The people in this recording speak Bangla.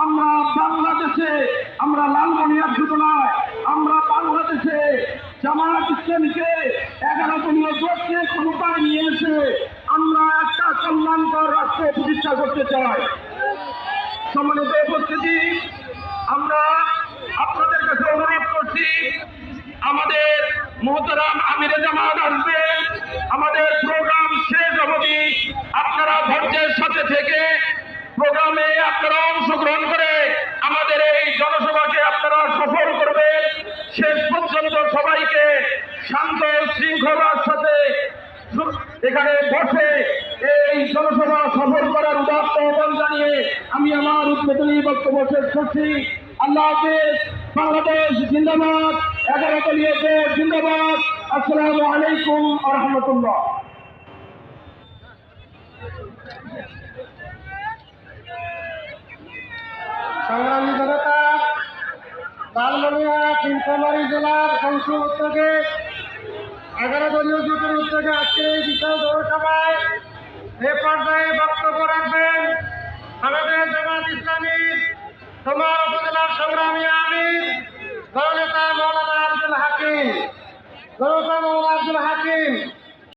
আমরা বাংলাদেশে, আমরা লালমনিরহাট শুধু নয়, আমরা বাংলাদেশে জামায়াত ইসলামীকে 11 দলীয় জোটকে ক্ষমতায় নিয়ে এসে আমরা একটা কল্যাণকর রাষ্ট্র প্রতিষ্ঠা করতে চাই। সম্মানিত উপস্থিতি, আমরা আপনাদের কাছে অনুরোধ করছি, আমাদের মোহতারাম আমিরে জামাত আসবেন। আমাদের প্রোগ্রাম শেষ অবধি আপনারা ধৈর্যের সাথে থেকে প্রোগ্রামে আপনারা অংশগ্রহণ করে আমাদের এই জনসভাকে আপনারা সফল করবেন। শেষ পর্যন্ত সবাইকে শান্ত শৃঙ্খলার সাথে এখানে বসে এই জনসভা সফল করার উদাত্ত আহ্বান জানিয়ে আমি আমার উদ্বোধনী বক্তব্য শেষ করছি। আল্লাহ হাফেজ। বাংলাদেশ জিন্দাবাদ। 11 দলীয় জোট জিন্দাবাদ। আসসালামু আলাইকুম ওয়া রাহমাতুল্লাহ। সংগ্রামী জনতা, লালমনিরহাট নীলফামারী জেলার সংসদ উদ্যোগে 11 দলীয় জোটের উদ্যোগে আজকে এই বিশাল জনসভায় এ পর্যায়ে বক্তব্য রাখবেন আমাদের জামাত ইসলামীর তোমার উপজেলার সংগ্রামী আমির জননেতা মৌলানা আব্দুল হাকিম।